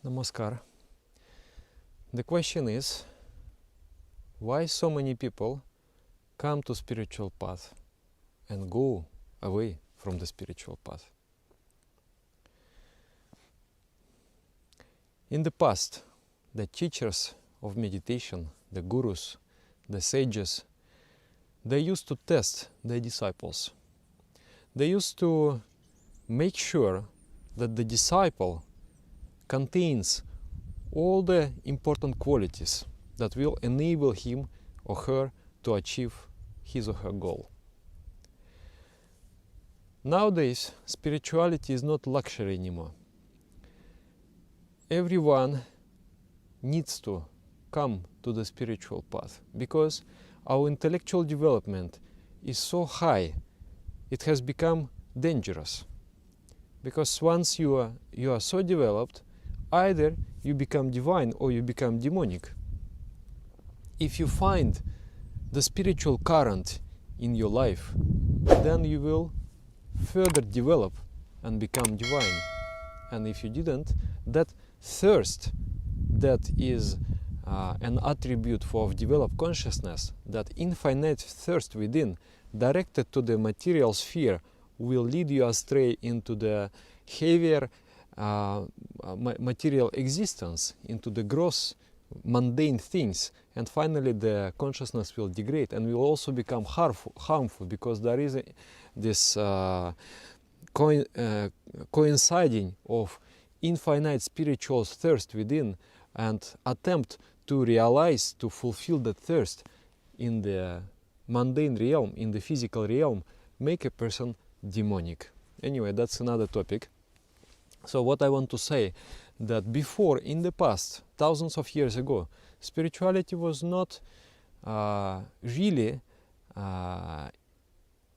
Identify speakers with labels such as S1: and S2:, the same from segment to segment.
S1: Namaskar. The question is, why so many people come to spiritual path and go away from the spiritual path? In the past, the teachers of meditation, the gurus, the sages, they used to test their disciples. They used to make sure that the disciple contains all the important qualities that will enable him or her to achieve his or her goal. Nowadays, spirituality is not luxury anymore. Everyone needs to come to the spiritual path because our intellectual development is so high, it has become dangerous. Because once you are so developed, either you become divine or you become demonic. If you find the spiritual current in your life, then you will further develop and become divine. And if you didn't, that thirst that is an attribute of developed consciousness, that infinite thirst within, directed to the material sphere, will lead you astray into the heavier material existence, into the gross mundane things, and finally the consciousness will degrade and will also become harmful because there is this coinciding of infinite spiritual thirst within and attempt to realize, to fulfill that thirst in the mundane realm, in the physical realm, make a person demonic. Anyway, that's another topic. So what I want to say, that before, in the past, thousands of years ago, spirituality was not really,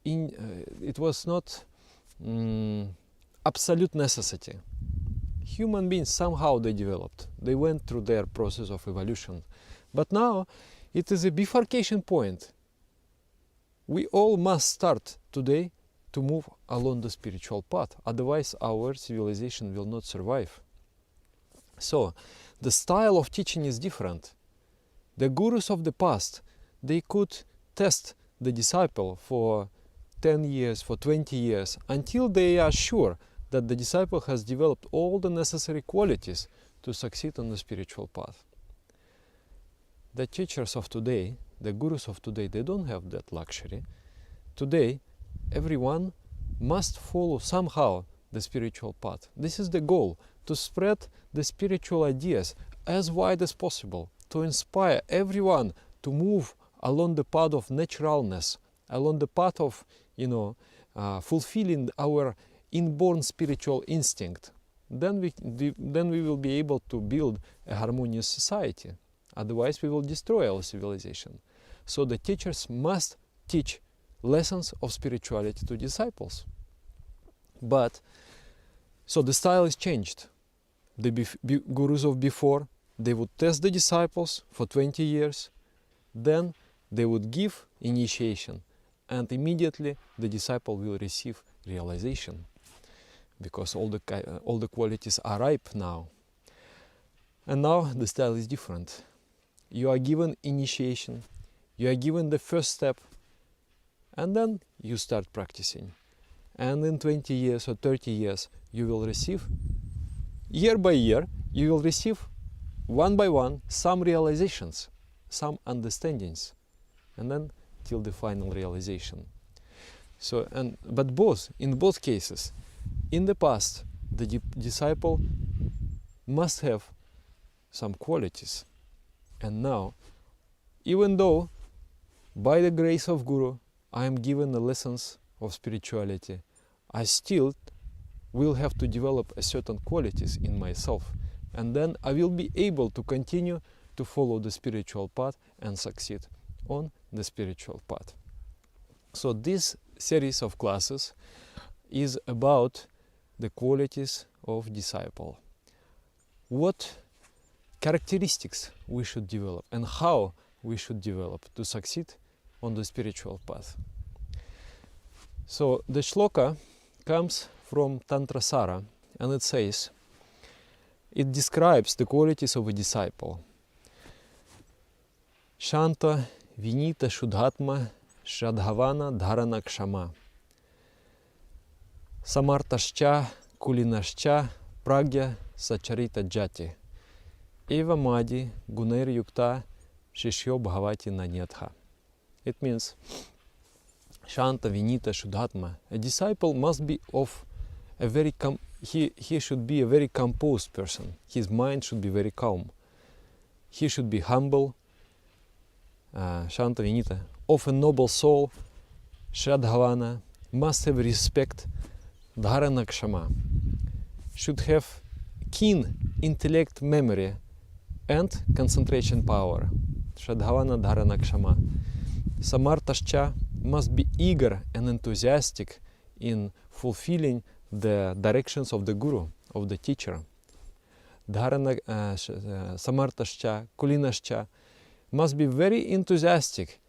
S1: it was not absolute necessity. Human beings, somehow they developed. They went through their process of evolution. But now, it is a bifurcation point. We all must start today to move along the spiritual path, otherwise our civilization will not survive. So, the style of teaching is different. The gurus of the past, they could test the disciple for 10 years, for 20 years, until they are sure that the disciple has developed all the necessary qualities to succeed on the spiritual path. The teachers of today, the gurus of today, they don't have that luxury. Today, everyone must follow somehow the spiritual path. This is the goal, to spread the spiritual ideas as wide as possible, to inspire everyone to move along the path of naturalness, along the path of, fulfilling our inborn spiritual instinct. Then we will be able to build a harmonious society. Otherwise, we will destroy our civilization. So the teachers must teach lessons of spirituality to disciples. But, so the style is changed. The gurus of before, they would test the disciples for 20 years, then they would give initiation, and immediately the disciple will receive realization, because all the qualities are ripe now. And now the style is different. You are given initiation, you are given the first step, and then you start practicing. And in 20 years or 30 years, you will receive, year by year, you will receive one by one some realizations, some understandings, and then till the final realization. So, but in both cases, in the past, the disciple must have some qualities. And now, even though by the grace of Guru, I am given the lessons of spirituality, I still will have to develop a certain qualities in myself, and then I will be able to continue to follow the spiritual path and succeed on the spiritual path. So this series of classes is about the qualities of disciple. What characteristics we should develop and how we should develop to succeed on the spiritual path. So the shloka comes from Tantra Sara, and it says, it describes the qualities of a disciple. Shanta, Vinita, Shuddhatma, Shradhavana, Dharana, Kshama. Samartascha, Kulinascha, Pragya, Sacharita Jati. Eva Madi, Gunair Yukta, Shishyo Bhavati Nanyatha. It means Shanta, Vinita, Shuddhatma. A disciple must be of a very he should be a very composed person. His mind should be very calm. He should be humble, Shanta, Vinita, of a noble soul, Shradhavana, must have respect, Dharana, Kshama, should have keen intellect, memory, and concentration power, Shradhavana, Dharana, Kshama. Samartascha must be eager and enthusiastic in fulfilling the directions of the guru, of the teacher. Dharana, Samartascha, Kulinascha must be very enthusiastic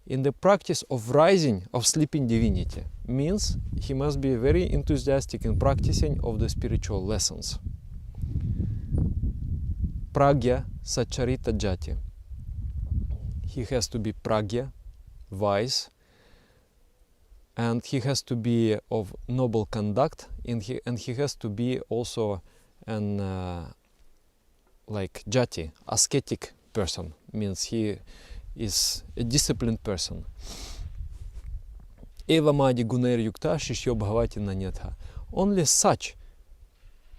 S1: in the practice of rising of sleeping divinity. Means he must be very enthusiastic in practicing of the spiritual lessons. Pragya, Sacharita Jati. He has to be pragya, wise, and he has to be of noble conduct, and he has to be also an like jati, ascetic person. Means he is a disciplined person. Eva Madi Gunair Yukta Shishyo Bhavati Nanyatha. Only such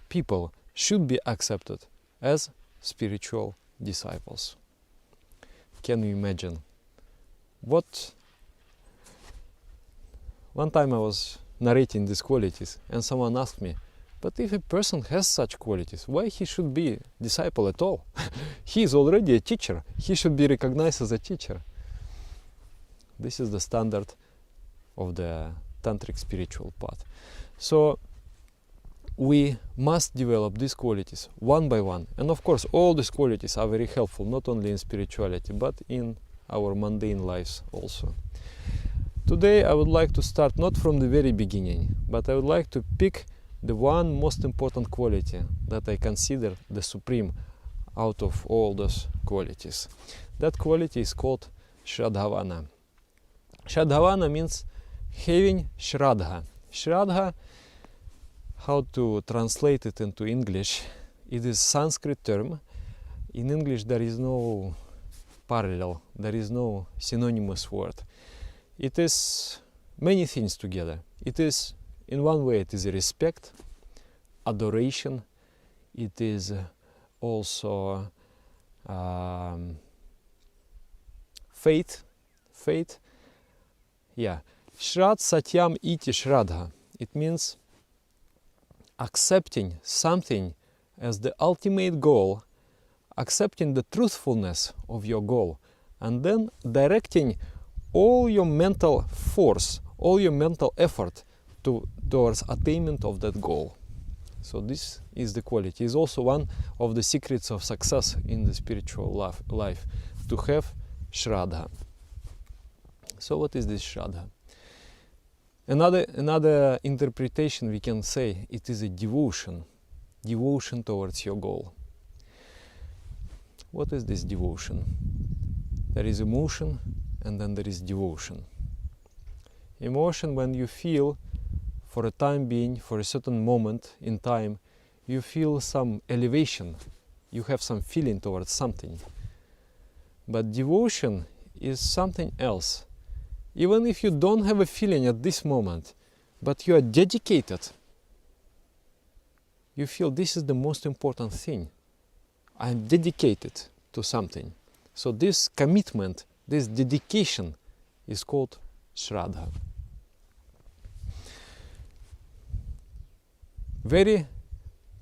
S1: people should be accepted as spiritual disciples. Can you imagine? One time I was narrating these qualities and someone asked me, but if a person has such qualities, why he should be disciple at all? He is already a teacher. He should be recognized as a teacher. This is the standard of the tantric spiritual path. So we must develop these qualities one by one. And of course, all these qualities are very helpful, not only in spirituality, but in our mundane lives also. Today I would like to start not from the very beginning, but I would like to pick the one most important quality that I consider the supreme out of all those qualities. That quality is called Shradhavana. Shradhavana means having Shraddha. Shraddha, how to translate it into English? It is Sanskrit term. In English there is no parallel, there is no synonymous word. It is many things together. It is, in one way, it is respect, adoration. It is also faith. Yeah. Shrad Satyam Iti Shraddha. It means accepting something as the ultimate goal, accepting the truthfulness of your goal, and then directing all your mental force, all your mental effort towards attainment of that goal. So this is the quality. Is also one of the secrets of success in the spiritual life, to have Shraddha. So what is this Shraddha? Another interpretation we can say it is a devotion towards your goal. What is this devotion? There is emotion, and then there is devotion. Emotion, when you feel for a time being, for a certain moment in time, you feel some elevation, you have some feeling towards something. But devotion is something else. Even if you don't have a feeling at this moment, but you are dedicated, you feel this is the most important thing. I am dedicated to something. So this commitment, this dedication is called Shraddha.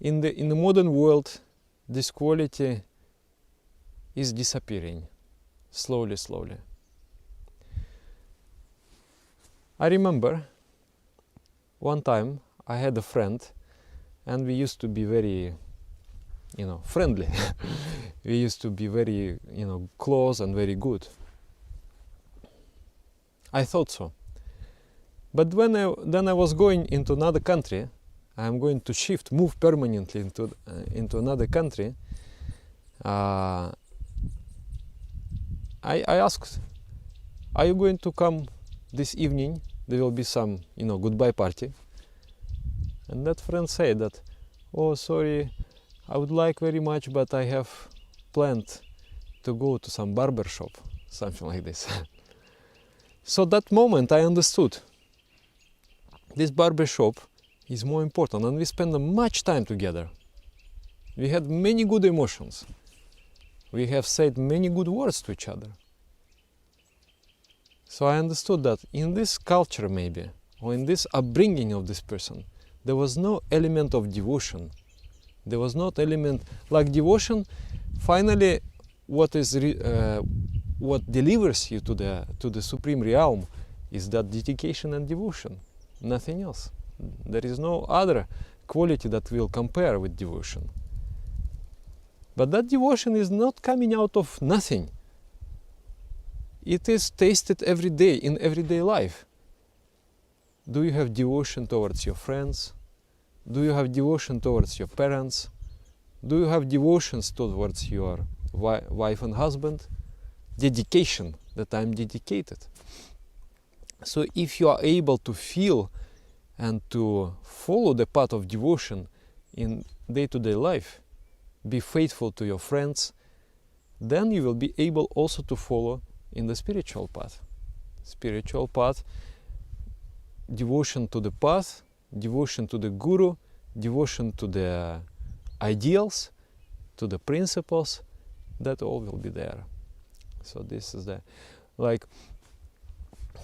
S1: In the modern world, this quality is disappearing slowly. I remember one time I had a friend and we used to be very friendly. We used to be very close and very good. I thought so. But then I was going into another country I'm going to move permanently into another country, I asked, are you going to come this evening? There will be some, goodbye party. And that friend said that, oh, sorry, I would like very much, but I have planned to go to some barber shop, something like this. So that moment I understood this barber shop is more important, and we spent much time together. We had many good emotions. We have said many good words to each other. So I understood that in this culture maybe, or in this upbringing of this person, there was no element of devotion. There was not element like devotion. Finally, what delivers you to the supreme realm is that dedication and devotion, nothing else. There is no other quality that will compare with devotion. But that devotion is not coming out of nothing. It is tasted every day in everyday life. Do you have devotion towards your friends? Do you have devotion towards your parents? Do you have devotions towards your wife and husband? Dedication, that I'm dedicated. So if you are able to feel and to follow the path of devotion in day-to-day life, be faithful to your friends, then you will be able also to follow in the spiritual path. Spiritual path, devotion to the path, devotion to the guru, devotion to the ideals, to the principles, that all will be there. So this is like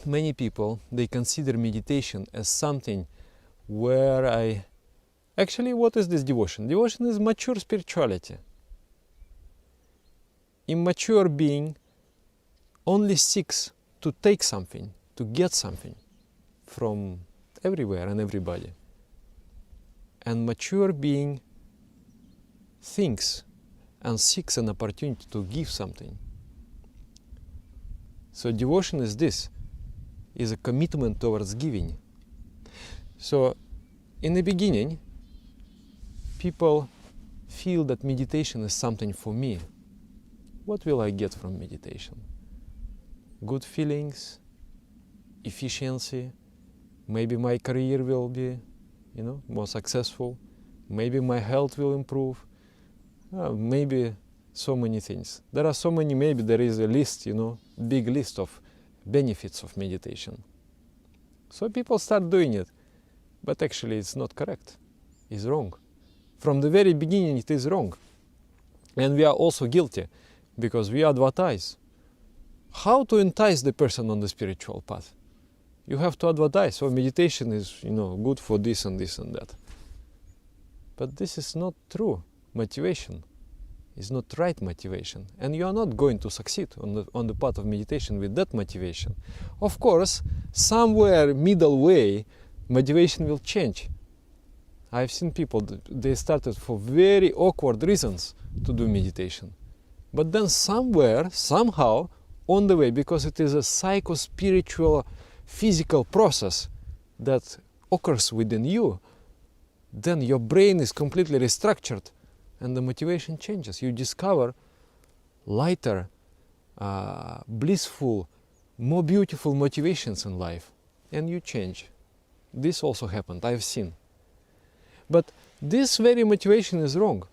S1: many people, they consider meditation as something where actually, what is this devotion? Devotion is mature spirituality. Immature being only seeks to take something, to get something from everywhere and everybody. And mature being thinks and seeks an opportunity to give something. So devotion is this, is a commitment towards giving. So in the beginning, people feel that meditation is something for me. What will I get from meditation? Good feelings, efficiency, maybe my career will be, more successful, maybe my health will improve, maybe so many things. There are so many, maybe there is a list, big list of benefits of meditation. So people start doing it, but actually it's not correct, it's wrong. From the very beginning it is wrong. And we are also guilty, because we advertise. How to entice the person on the spiritual path? You have to advertise, so meditation is, good for this and this and that. But this is not true motivation. It's not right motivation. And you are not going to succeed on the path of meditation with that motivation. Of course, somewhere middle way, motivation will change. I've seen people, they started for very awkward reasons to do meditation. But then somewhere, somehow, on the way, because it is a psycho-spiritual, physical process that occurs within you, then your brain is completely restructured and the motivation changes. You discover lighter, blissful, more beautiful motivations in life, and you change. This also happened, I've seen. But this very motivation is wrong,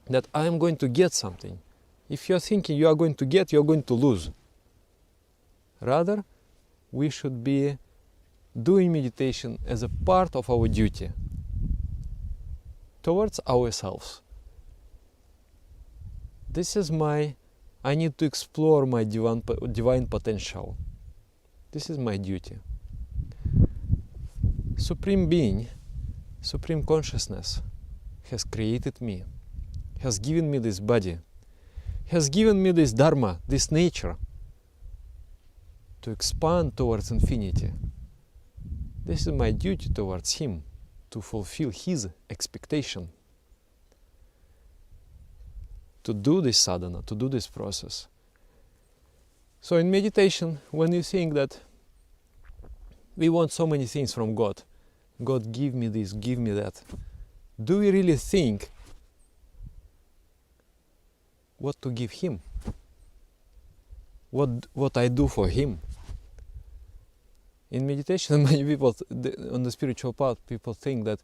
S1: that I am going to get something. If you're thinking you are going to get, you're going to lose. Rather, we should be doing meditation as a part of our duty towards ourselves. This is I need to explore my divine potential. This is my duty. Supreme Being, Supreme Consciousness has created me, has given me this body, has given me this Dharma, this nature, to expand towards infinity. This is my duty towards Him, to fulfill His expectation, to do this sadhana, to do this process. So in meditation, when you think that we want so many things from God, God, give me this, give me that. Do we really think what to give Him? What I do for Him? In meditation, many people on the spiritual path, people think that,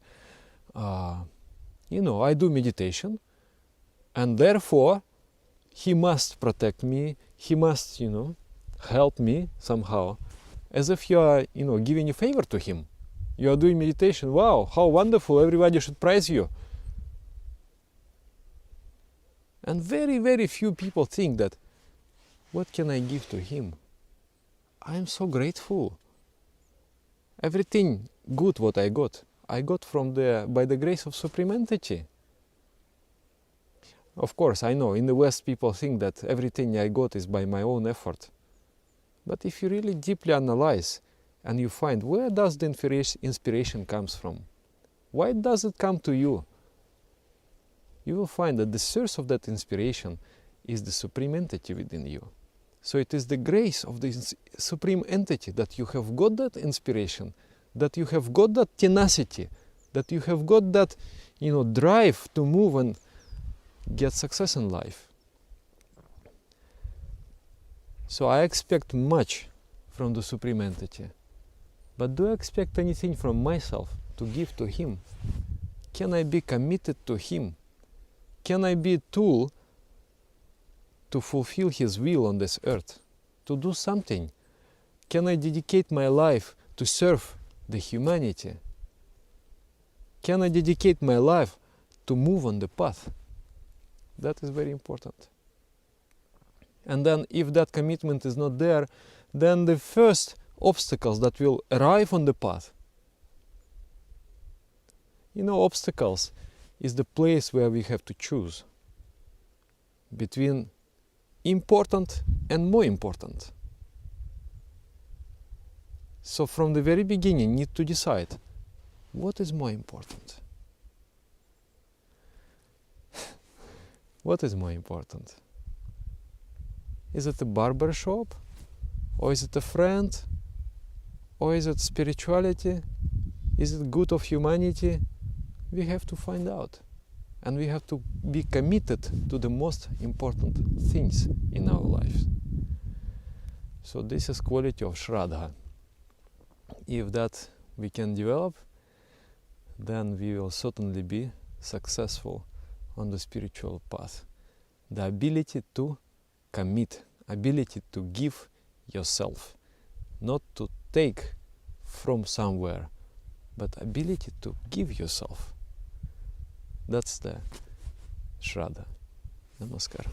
S1: I do meditation, and therefore He must protect me, He must, help me somehow, as if you are, giving a favor to Him. You are doing meditation, wow, how wonderful, everybody should praise you. And very, very few people think that, what can I give to Him? I am so grateful. Everything good what I got by the grace of Supreme Entity. Of course, I know, in the West people think that everything I got is by my own effort. But if you really deeply analyze and you find where does the inspiration comes from, why does it come to you, you will find that the source of that inspiration is the Supreme Entity within you. So it is the grace of the Supreme Entity that you have got that inspiration, that you have got that tenacity, that you have got that, drive to move and get success in life. So I expect much from the Supreme Entity. But do I expect anything from myself to give to Him? Can I be committed to Him? Can I be a tool to fulfill His will on this earth? To do something? Can I dedicate my life to serve the humanity? Can I dedicate my life to move on the path? That is very important. And then if that commitment is not there, then the first obstacles that will arrive on the path, obstacles is the place where we have to choose between important and more important. So from the very beginning, need to decide what is more important. What is more important? Is it a barber shop? Or is it a friend? Or is it spirituality? Is it good of humanity? We have to find out. And we have to be committed to the most important things in our lives. So this is quality of Shraddha. If that we can develop, then we will certainly be successful on the spiritual path. The ability to commit, ability to give yourself, not to take from somewhere, but ability to give yourself. That's the Shraddha. Namaskar.